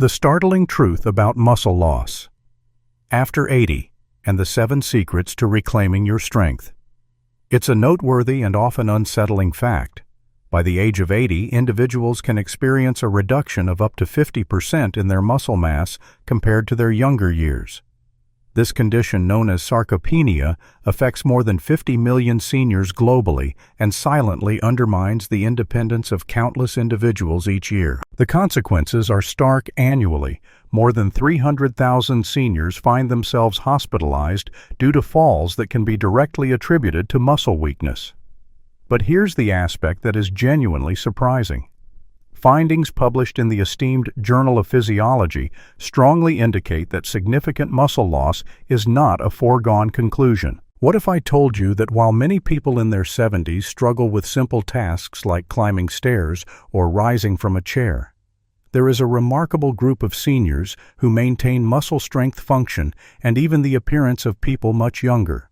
The startling truth about muscle loss. After 80, and the 7 secrets to reclaiming your strength. It's a noteworthy and often unsettling fact. By the age of 80, individuals can experience a reduction of up to 50% in their muscle mass compared to their younger years. This condition, known as sarcopenia, affects more than 50 million seniors globally and silently undermines the independence of countless individuals each year. The consequences are stark annually. More than 300,000 seniors find themselves hospitalized due to falls that can be directly attributed to muscle weakness. But here's the aspect that is genuinely surprising. Findings published in the esteemed Journal of Physiology strongly indicate that significant muscle loss is not a foregone conclusion. What if I told you that while many people in their 70s struggle with simple tasks like climbing stairs or rising from a chair, there is a remarkable group of seniors who maintain muscle strength, function, and even the appearance of people much younger.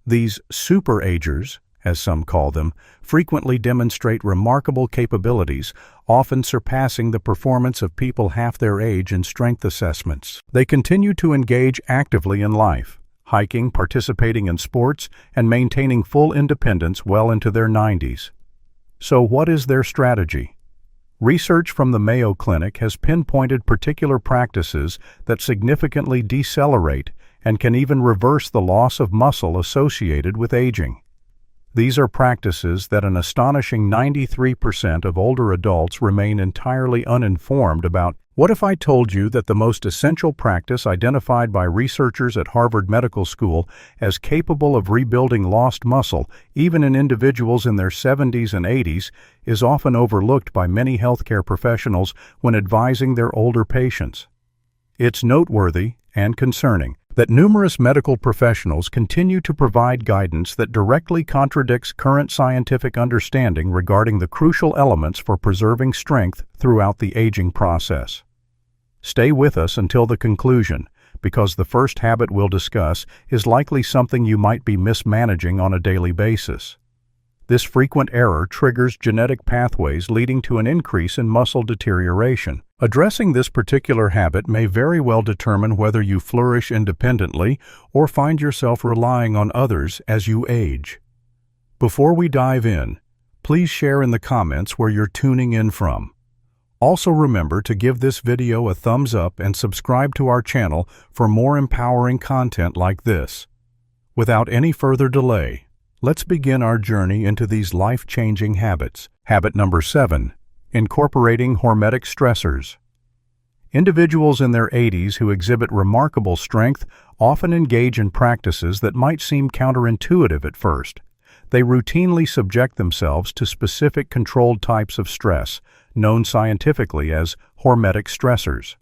These super-agers, as some call them, frequently demonstrate remarkable capabilities, often surpassing the performance of people half their age in strength assessments. They continue to engage actively in life, hiking, participating in sports, and maintaining full independence well into their 90s. So what is their strategy? Research from the Mayo Clinic has pinpointed particular practices that significantly decelerate and can even reverse the loss of muscle associated with aging. These are practices that an astonishing 93% of older adults remain entirely uninformed about. What if I told you that the most essential practice identified by researchers at Harvard Medical School as capable of rebuilding lost muscle, even in individuals in their 70s and 80s, is often overlooked by many healthcare professionals when advising their older patients? It's noteworthy and concerning that numerous medical professionals continue to provide guidance that directly contradicts current scientific understanding regarding the crucial elements for preserving strength throughout the aging process. Stay with us until the conclusion, because the first habit we'll discuss is likely something you might be mismanaging on a daily basis. This frequent error triggers genetic pathways leading to an increase in muscle deterioration. Addressing this particular habit may very well determine whether you flourish independently or find yourself relying on others as you age. Before we dive in, please share in the comments where you're tuning in from. Also remember to give this video a thumbs up and subscribe to our channel for more empowering content like this. Without any further delay, let's begin our journey into these life-changing habits. Habit number 7. Incorporating hormetic stressors. Individuals in their 80s who exhibit remarkable strength often engage in practices that might seem counterintuitive at first. They routinely subject themselves to specific controlled types of stress, known scientifically as hormetic stressors.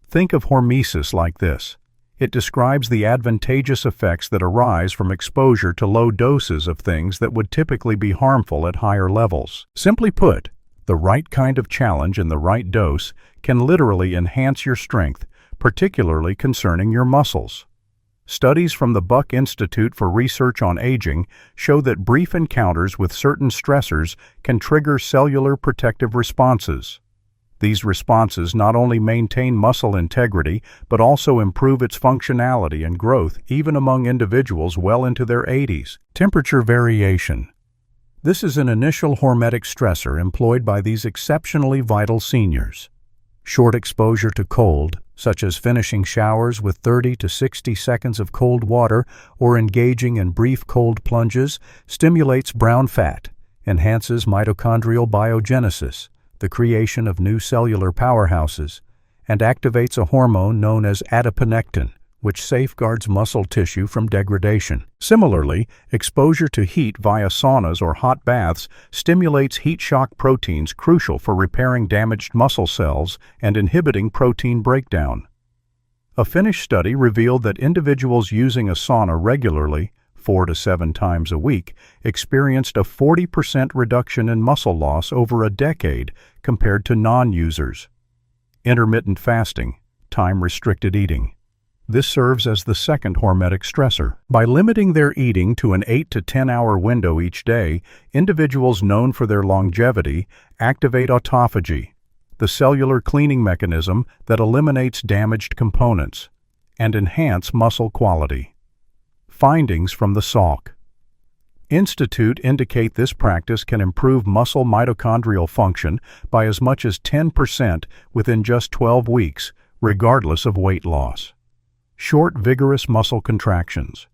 Think of hormesis like this. It describes the advantageous effects that arise from exposure to low doses of things that would typically be harmful at higher levels. Simply put, the right kind of challenge in the right dose can literally enhance your strength, particularly concerning your muscles. Studies from the Buck Institute for Research on Aging show that brief encounters with certain stressors can trigger cellular protective responses. These responses not only maintain muscle integrity, but also improve its functionality and growth even among individuals well into their 80s. Temperature variation. This is an initial hormetic stressor employed by these exceptionally vital seniors. Short exposure to cold, such as finishing showers with 30 to 60 seconds of cold water or engaging in brief cold plunges, stimulates brown fat, enhances mitochondrial biogenesis, the creation of new cellular powerhouses, and activates a hormone known as adiponectin, which safeguards muscle tissue from degradation. Similarly, exposure to heat via saunas or hot baths stimulates heat shock proteins crucial for repairing damaged muscle cells and inhibiting protein breakdown. A Finnish study revealed that individuals using a sauna regularly, 4 to 7 times a week, experienced a 40% reduction in muscle loss over a decade compared to non-users. Intermittent fasting, time-restricted eating. This serves as the second hormetic stressor. By limiting their eating to an 8 to 10 hour window each day, individuals known for their longevity activate autophagy, the cellular cleaning mechanism that eliminates damaged components, and enhance muscle quality. Findings from the Salk Institute indicate this practice can improve muscle mitochondrial function by as much as 10% within just 12 weeks, regardless of weight loss. Short, vigorous muscle contractions.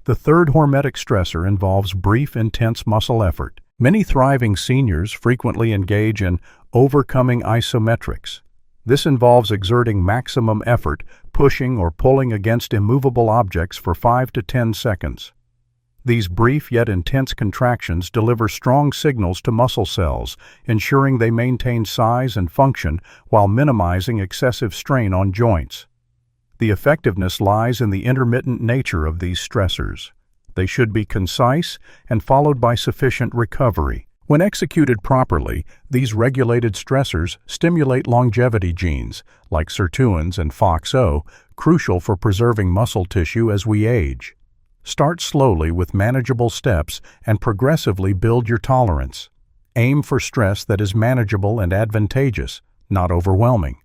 The third hormetic stressor involves brief, intense muscle effort. Many thriving seniors frequently engage in overcoming isometrics. This involves exerting maximum effort, pushing or pulling against immovable objects for 5 to 10 seconds. These brief yet intense contractions deliver strong signals to muscle cells, ensuring they maintain size and function while minimizing excessive strain on joints. The effectiveness lies in the intermittent nature of these stressors. They should be concise and followed by sufficient recovery. When executed properly, these regulated stressors stimulate longevity genes, like sirtuins and FOXO, crucial for preserving muscle tissue as we age. Start slowly with manageable steps and progressively build your tolerance. Aim for stress that is manageable and advantageous, not overwhelming.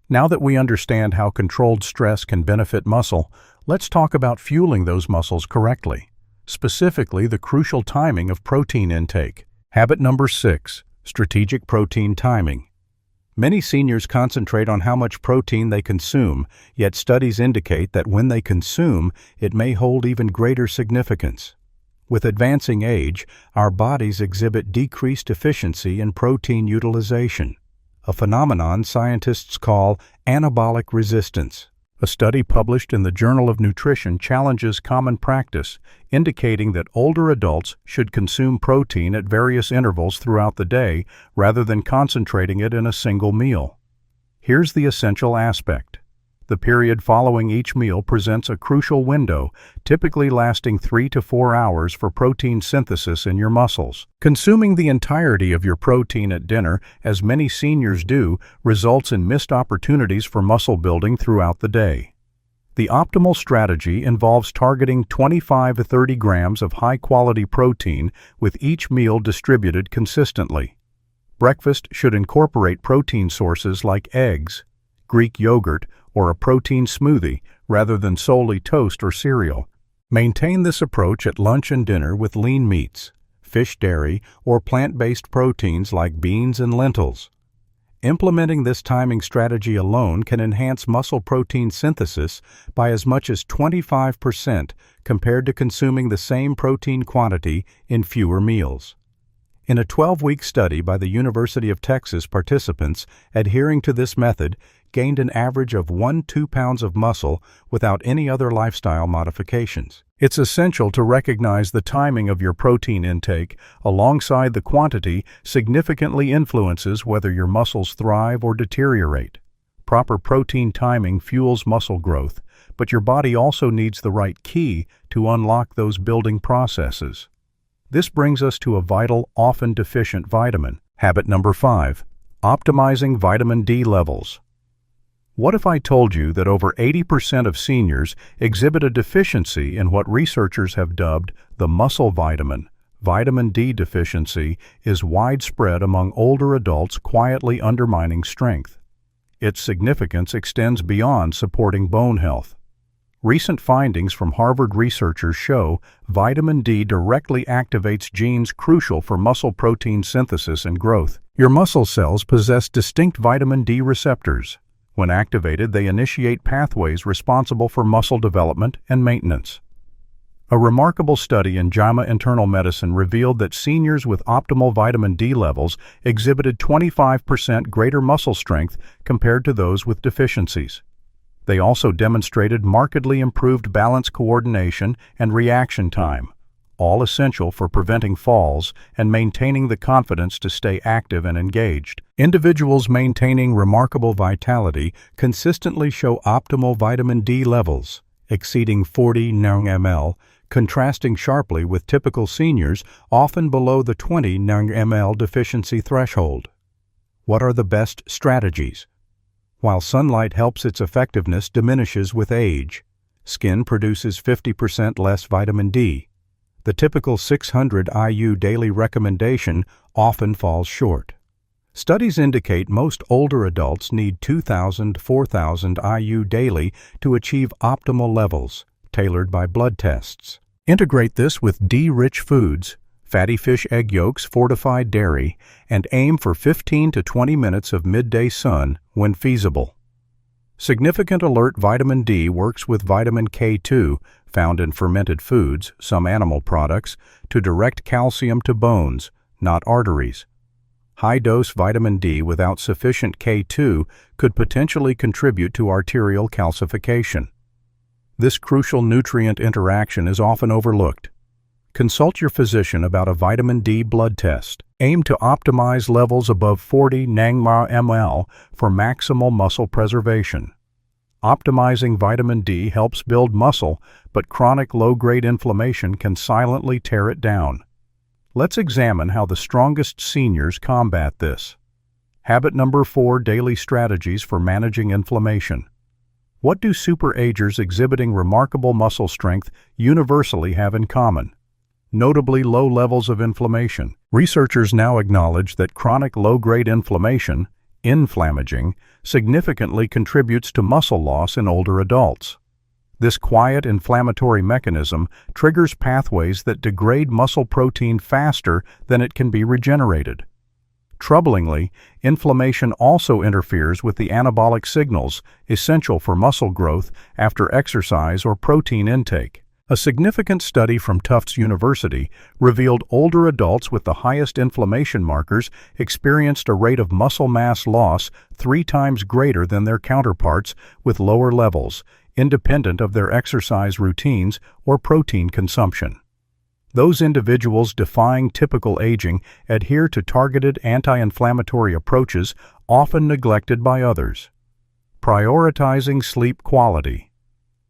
Now that we understand how controlled stress can benefit muscle, let's talk about fueling those muscles correctly, specifically the crucial timing of protein intake. Habit number 6, strategic protein timing. Many seniors concentrate on how much protein they consume, yet studies indicate that when they consume, it may hold even greater significance. With advancing age, our bodies exhibit decreased efficiency in protein utilization, a phenomenon scientists call anabolic resistance. A study published in the Journal of Nutrition challenges common practice, indicating that older adults should consume protein at various intervals throughout the day rather than concentrating it in a single meal. Here's the essential aspect. The period following each meal presents a crucial window, typically lasting 3 to 4 hours for protein synthesis in your muscles. Consuming the entirety of your protein at dinner, as many seniors do, results in missed opportunities for muscle building throughout the day. The optimal strategy involves targeting 25 to 30 grams of high-quality protein with each meal distributed consistently. Breakfast should incorporate protein sources like eggs, Greek yogurt, or a protein smoothie rather than solely toast or cereal. Maintain this approach at lunch and dinner with lean meats, fish, dairy, or plant-based proteins like beans and lentils. Implementing this timing strategy alone can enhance muscle protein synthesis by as much as 25% compared to consuming the same protein quantity in fewer meals. In a 12-week study by the University of Texas, participants adhering to this method gained an average of 1-2 pounds of muscle without any other lifestyle modifications. It's essential to recognize the timing of your protein intake alongside the quantity significantly influences whether your muscles thrive or deteriorate. Proper protein timing fuels muscle growth, but your body also needs the right key to unlock those building processes. This brings us to a vital, often deficient vitamin. Habit number 5, optimizing vitamin D levels. What if I told you that over 80% of seniors exhibit a deficiency in what researchers have dubbed the muscle vitamin? Vitamin D deficiency is widespread among older adults, quietly undermining strength. Its significance extends beyond supporting bone health. Recent findings from Harvard researchers show vitamin D directly activates genes crucial for muscle protein synthesis and growth. Your muscle cells possess distinct vitamin D receptors. When activated, they initiate pathways responsible for muscle development and maintenance. A remarkable study in JAMA Internal Medicine revealed that seniors with optimal vitamin D levels exhibited 25% greater muscle strength compared to those with deficiencies. They also demonstrated markedly improved balance coordination and reaction time, all essential for preventing falls and maintaining the confidence to stay active and engaged. Individuals maintaining remarkable vitality consistently show optimal vitamin D levels, exceeding 40 ng/ml, contrasting sharply with typical seniors often below the 20 ng/ml deficiency threshold. What are the best strategies? While sunlight helps, its effectiveness diminishes with age. Skin produces 50% less vitamin D. The typical 600 IU daily recommendation often falls short. Studies indicate most older adults need 2,000 to 4,000 IU daily to achieve optimal levels, tailored by blood tests. Integrate this with D-rich foods, fatty fish egg yolks, fortified dairy, and aim for 15 to 20 minutes of midday sun when feasible. Significant Alert Vitamin D works with vitamin K2, found in fermented foods, some animal products, to direct calcium to bones, not arteries. High-dose vitamin D without sufficient K2 could potentially contribute to arterial calcification. This crucial nutrient interaction is often overlooked. Consult your physician about a vitamin D blood test. Aim to optimize levels above 40 nmol for maximal muscle preservation. Optimizing vitamin D helps build muscle, but chronic low-grade inflammation can silently tear it down. Let's examine how the strongest seniors combat this. Habit number 4: daily strategies for managing inflammation. What do superagers exhibiting remarkable muscle strength universally have in common? Notably low levels of inflammation. Researchers now acknowledge that chronic low-grade inflammation, inflammaging, significantly contributes to muscle loss in older adults. This quiet inflammatory mechanism triggers pathways that degrade muscle protein faster than it can be regenerated. Troublingly, inflammation also interferes with the anabolic signals essential for muscle growth after exercise or protein intake. A significant study from Tufts University revealed older adults with the highest inflammation markers experienced a rate of muscle mass loss 3 times greater than their counterparts with lower levels, independent of their exercise routines or protein consumption. Those individuals defying typical aging adhere to targeted anti-inflammatory approaches often neglected by others. Prioritizing sleep quality.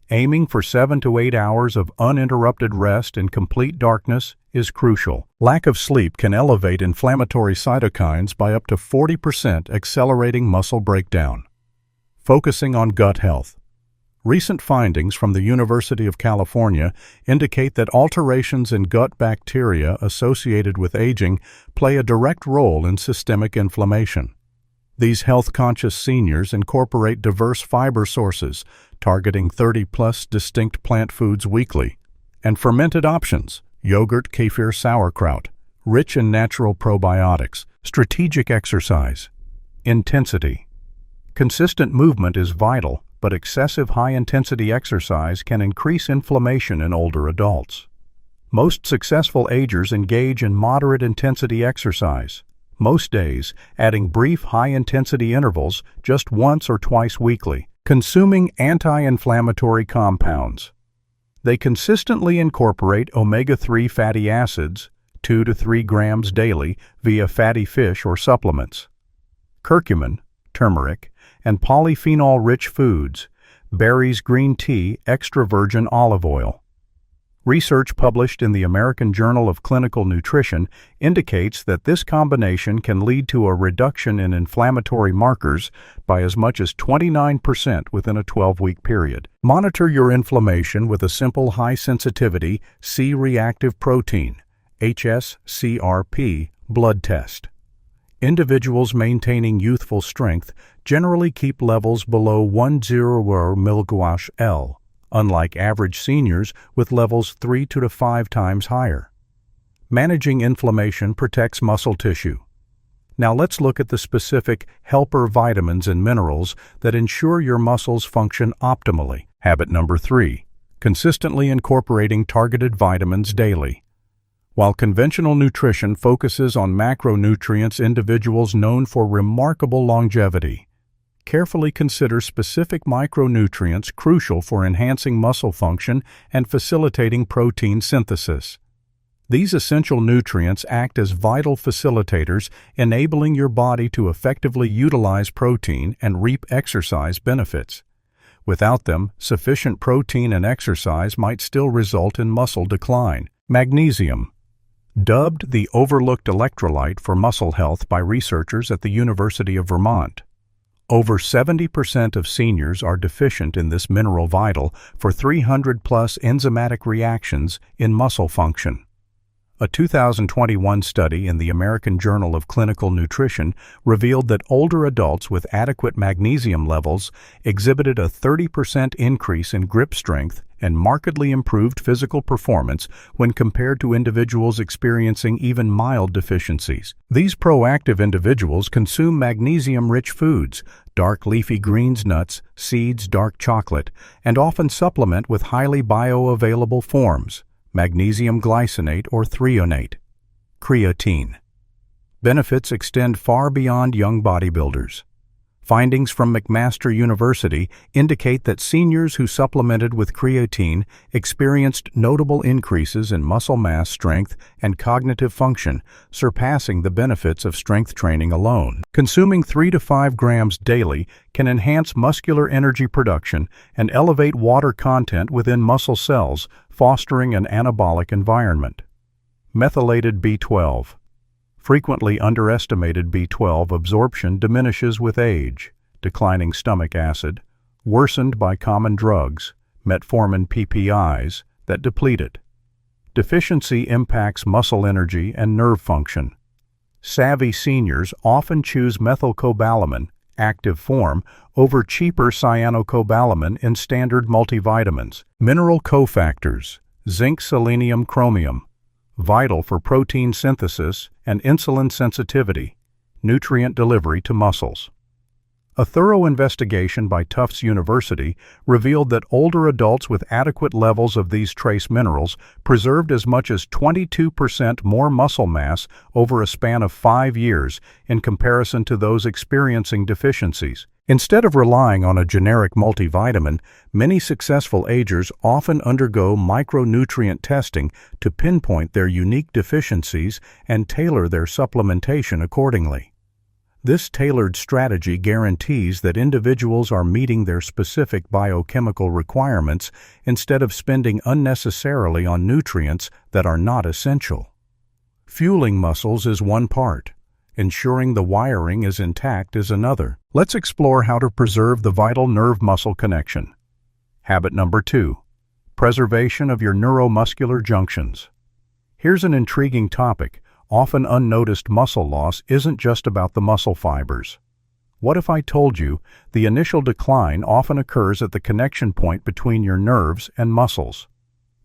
Aiming for 7 to 8 hours of uninterrupted rest in complete darkness is crucial. Lack of sleep can elevate inflammatory cytokines by up to 40%, accelerating muscle breakdown. Focusing on gut health. Recent findings from the University of California indicate that alterations in gut bacteria associated with aging play a direct role in systemic inflammation. These health-conscious seniors incorporate diverse fiber sources, targeting 30-plus distinct plant foods weekly, and fermented options, yogurt, kefir, sauerkraut, rich in natural probiotics. Strategic exercise. Intensity. Consistent movement is vital, but excessive high-intensity exercise can increase inflammation in older adults. Most successful agers engage in moderate-intensity exercise, most days adding brief high-intensity intervals just once or twice weekly. Consuming anti-inflammatory compounds. They consistently incorporate omega-3 fatty acids, 2 to 3 grams daily via fatty fish or supplements. Curcumin, turmeric, and polyphenol-rich foods, berries, green tea, extra virgin olive oil. Research published in the American Journal of Clinical Nutrition indicates that this combination can lead to a reduction in inflammatory markers by as much as 29% within a 12-week period. Monitor your inflammation with a simple high-sensitivity C-reactive protein, HSCRP, blood test. Individuals maintaining youthful strength generally keep levels below 10 mg/L, unlike average seniors with levels 3 to 5 times higher. Managing inflammation protects muscle tissue. Now let's look at the specific helper vitamins and minerals that ensure your muscles function optimally. Habit number 3: consistently incorporating targeted vitamins daily. While conventional nutrition focuses on macronutrients, individuals known for remarkable longevity carefully consider specific micronutrients crucial for enhancing muscle function and facilitating protein synthesis. These essential nutrients act as vital facilitators, enabling your body to effectively utilize protein and reap exercise benefits. Without them, sufficient protein and exercise might still result in muscle decline. Magnesium. Dubbed the overlooked electrolyte for muscle health by researchers at the University of Vermont. Over 70% of seniors are deficient in this mineral vital for 300-plus enzymatic reactions in muscle function. A 2021 study in the American Journal of Clinical Nutrition revealed that older adults with adequate magnesium levels exhibited a 30% increase in grip strength and markedly improved physical performance when compared to individuals experiencing even mild deficiencies. These proactive individuals consume magnesium-rich foods, dark leafy greens, nuts, seeds, dark chocolate, and often supplement with highly bioavailable forms: magnesium glycinate or threonate. Creatine. Benefits extend far beyond young bodybuilders. Findings from McMaster University indicate that seniors who supplemented with creatine experienced notable increases in muscle mass, strength, and cognitive function, surpassing the benefits of strength training alone. Consuming 3 to 5 grams daily can enhance muscular energy production and elevate water content within muscle cells, fostering an anabolic environment. Methylated B12. Frequently underestimated B12 absorption diminishes with age, declining stomach acid, worsened by common drugs, metformin PPIs, that deplete it. Deficiency impacts muscle energy and nerve function. Savvy seniors often choose methylcobalamin, active form, over cheaper cyanocobalamin in standard multivitamins. Mineral cofactors: zinc, selenium, chromium, vital for protein synthesis and insulin sensitivity, nutrient delivery to muscles. A thorough investigation by Tufts University revealed that older adults with adequate levels of these trace minerals preserved as much as 22% more muscle mass over a span of 5 years in comparison to those experiencing deficiencies. Instead of relying on a generic multivitamin, many successful agers often undergo micronutrient testing to pinpoint their unique deficiencies and tailor their supplementation accordingly. This tailored strategy guarantees that individuals are meeting their specific biochemical requirements instead of spending unnecessarily on nutrients that are not essential. Fueling muscles is one part. Ensuring the wiring is intact is another. Let's explore how to preserve the vital nerve-muscle connection. Habit number 2. Preservation of your neuromuscular junctions. Here's an intriguing topic. Often unnoticed muscle loss isn't just about the muscle fibers. What if I told you the initial decline often occurs at the connection point between your nerves and muscles?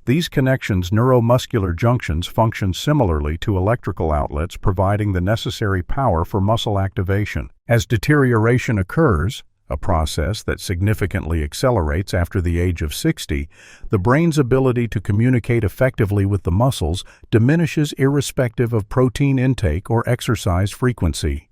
These connections, neuromuscular junctions, function similarly to electrical outlets, providing the necessary power for muscle activation. As deterioration occurs, a process that significantly accelerates after the age of 60, the brain's ability to communicate effectively with the muscles diminishes irrespective of protein intake or exercise frequency.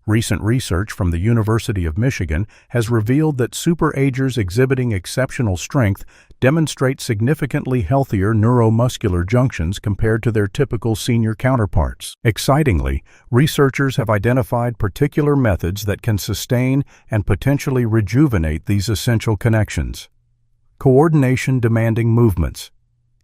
Recent research from the University of Michigan has revealed that superagers exhibiting exceptional strength demonstrate significantly healthier neuromuscular junctions compared to their typical senior counterparts. Excitingly, researchers have identified particular methods that can sustain and potentially rejuvenate these essential connections. Coordination-demanding movements.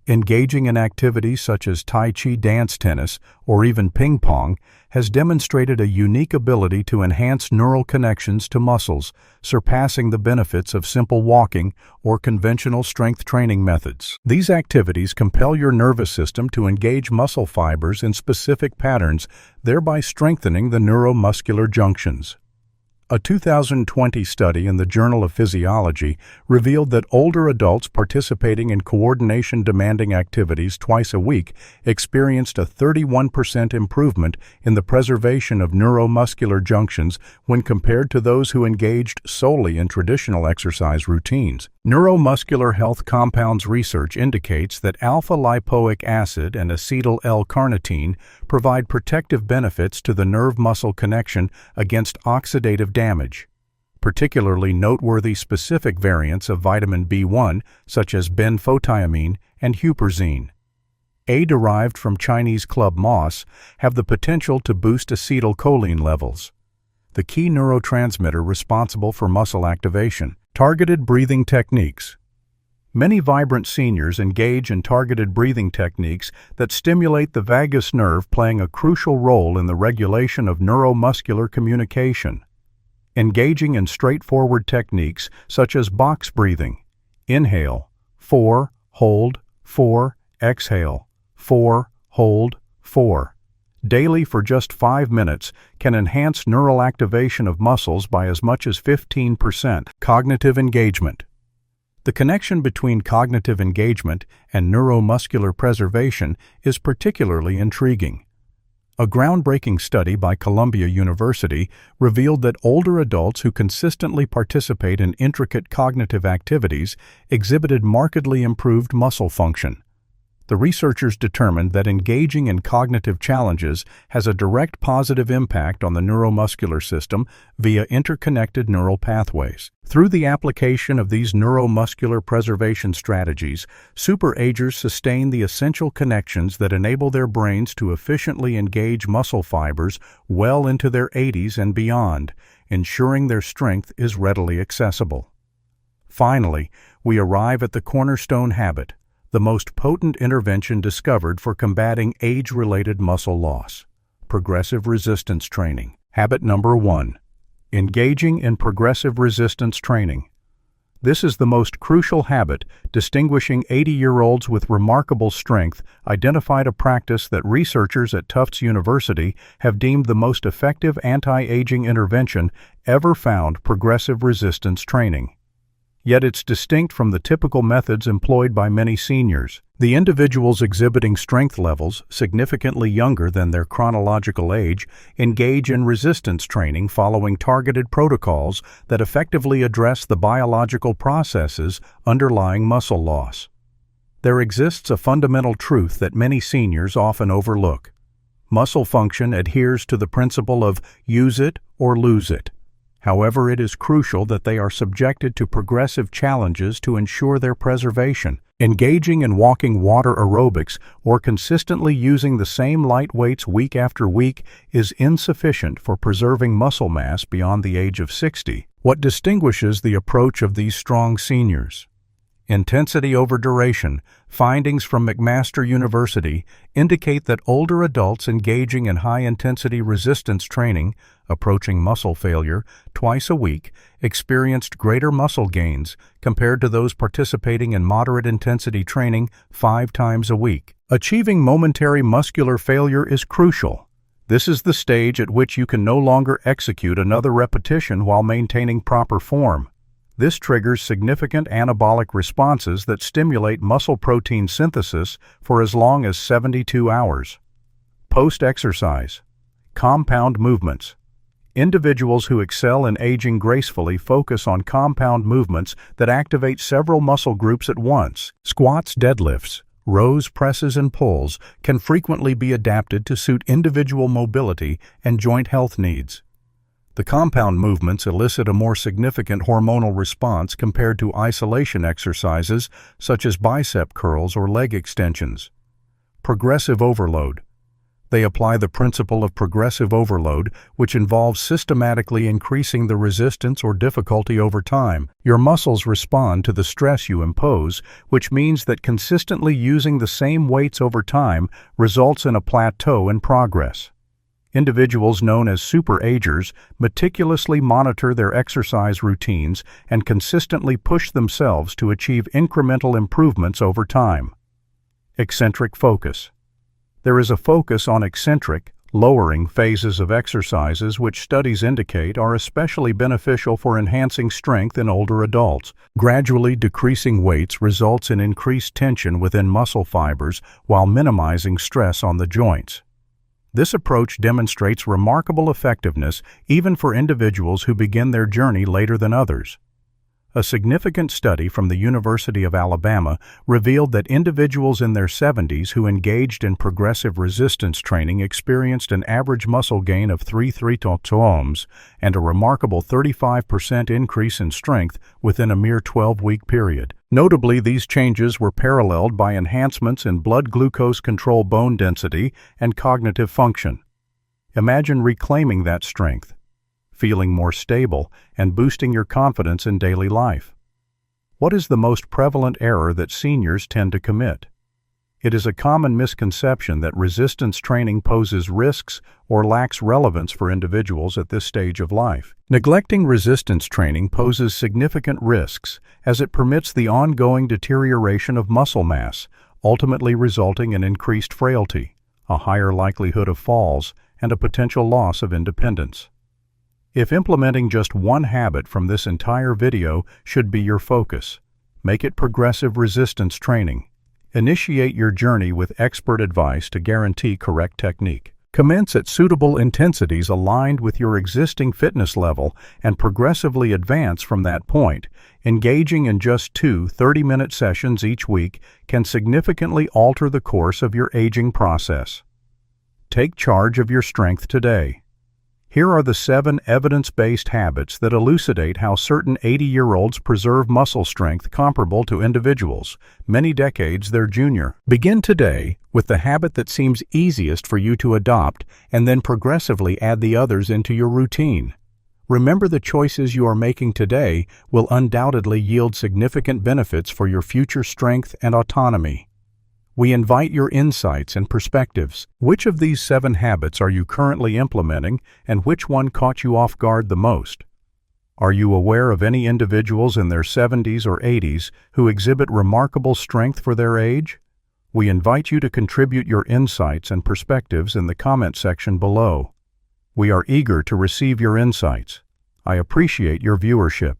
Engaging in activities such as Tai Chi, dance, tennis, or even ping pong has demonstrated a unique ability to enhance neural connections to muscles, surpassing the benefits of simple walking or conventional strength training methods. These activities compel your nervous system to engage muscle fibers in specific patterns, thereby strengthening the neuromuscular junctions. A 2020 study in the Journal of Physiology revealed that older adults participating in coordination-demanding activities twice a week experienced a 31% improvement in the preservation of neuromuscular junctions when compared to those who engaged solely in traditional exercise routines. Neuromuscular health compounds research indicates that alpha-lipoic acid and acetyl L-carnitine provide protective benefits to the nerve-muscle connection against oxidative damage. Particularly noteworthy specific variants of vitamin B1, such as benfotiamine and huperzine, derived from Chinese club moss, have the potential to boost acetylcholine levels, the key neurotransmitter responsible for muscle activation. Targeted breathing techniques. Many vibrant seniors engage in targeted breathing techniques that stimulate the vagus nerve, playing a crucial role in the regulation of neuromuscular communication. Engaging in straightforward techniques such as box breathing. Inhale, 4, hold, 4, exhale, 4, hold, 4. Daily for just 5 minutes can enhance neural activation of muscles by as much as 15%. Cognitive engagement. The connection between cognitive engagement and neuromuscular preservation is particularly intriguing. A groundbreaking study by Columbia University revealed that older adults who consistently participate in intricate cognitive activities exhibited markedly improved muscle function. The researchers determined that engaging in cognitive challenges has a direct positive impact on the neuromuscular system via interconnected neural pathways. Through the application of these neuromuscular preservation strategies, superagers sustain the essential connections that enable their brains to efficiently engage muscle fibers well into their 80s and beyond, ensuring their strength is readily accessible. Finally, we arrive at the cornerstone habit, the most potent intervention discovered for combating age-related muscle loss: progressive resistance training. Habit number 1. Engaging in progressive resistance training. This is the most crucial habit, distinguishing 80-year-olds with remarkable strength, identified a practice that researchers at Tufts University have deemed the most effective anti-aging intervention ever found: progressive resistance training. Yet it's distinct from the typical methods employed by many seniors. The individuals exhibiting strength levels significantly younger than their chronological age engage in resistance training following targeted protocols that effectively address the biological processes underlying muscle loss. There exists a fundamental truth that many seniors often overlook. Muscle function adheres to the principle of use it or lose it. However, it is crucial that they are subjected to progressive challenges to ensure their preservation. Engaging in walking water aerobics or consistently using the same light weights week after week is insufficient for preserving muscle mass beyond the age of 60. What distinguishes the approach of these strong seniors? Intensity over duration. Findings from McMaster University indicate that older adults engaging in high-intensity resistance training, approaching muscle failure, twice a week, experienced greater muscle gains compared to those participating in moderate-intensity training 5 times a week. Achieving momentary muscular failure is crucial. This is the stage at which you can no longer execute another repetition while maintaining proper form. This triggers significant anabolic responses that stimulate muscle protein synthesis for as long as 72 hours. Post-exercise. Compound movements. Individuals who excel in aging gracefully focus on compound movements that activate several muscle groups at once. Squats, deadlifts, rows, presses, and pulls can frequently be adapted to suit individual mobility and joint health needs. The compound movements elicit a more significant hormonal response compared to isolation exercises such as bicep curls or leg extensions. Progressive overload. They apply the principle of progressive overload, which involves systematically increasing the resistance or difficulty over time. Your muscles respond to the stress you impose, which means that consistently using the same weights over time results in a plateau in progress. Individuals known as superagers meticulously monitor their exercise routines and consistently push themselves to achieve incremental improvements over time. Eccentric focus. There is a focus on eccentric, lowering phases of exercises which studies indicate are especially beneficial for enhancing strength in older adults. Gradually decreasing weights results in increased tension within muscle fibers while minimizing stress on the joints. This approach demonstrates remarkable effectiveness even for individuals who begin their journey later than others. A significant study from the University of Alabama revealed that individuals in their 70s who engaged in progressive resistance training experienced an average muscle gain of 3 ohms and a remarkable 35% increase in strength within a mere 12-week period. Notably, these changes were paralleled by enhancements in blood glucose control, bone density, and cognitive function. Imagine reclaiming that strength, feeling more stable, and boosting your confidence in daily life. What is the most prevalent error that seniors tend to commit? It is a common misconception that resistance training poses risks or lacks relevance for individuals at this stage of life. Neglecting resistance training poses significant risks as it permits the ongoing deterioration of muscle mass, ultimately resulting in increased frailty, a higher likelihood of falls, and a potential loss of independence. If implementing just one habit from this entire video should be your focus, make it progressive resistance training. Initiate your journey with expert advice to guarantee correct technique. Commence at suitable intensities aligned with your existing fitness level and progressively advance from that point. Engaging in just 2 30-minute sessions each week can significantly alter the course of your aging process. Take charge of your strength today. Here are the 7 evidence-based habits that elucidate how certain 80-year-olds preserve muscle strength comparable to individuals many decades their junior. Begin today with the habit that seems easiest for you to adopt and then progressively add the others into your routine. Remember, the choices you are making today will undoubtedly yield significant benefits for your future strength and autonomy. We invite your insights and perspectives. Which of these 7 habits are you currently implementing, and which one caught you off guard the most? Are you aware of any individuals in their 70s or 80s who exhibit remarkable strength for their age? We invite you to contribute your insights and perspectives in the comment section below. We are eager to receive your insights. I appreciate your viewership.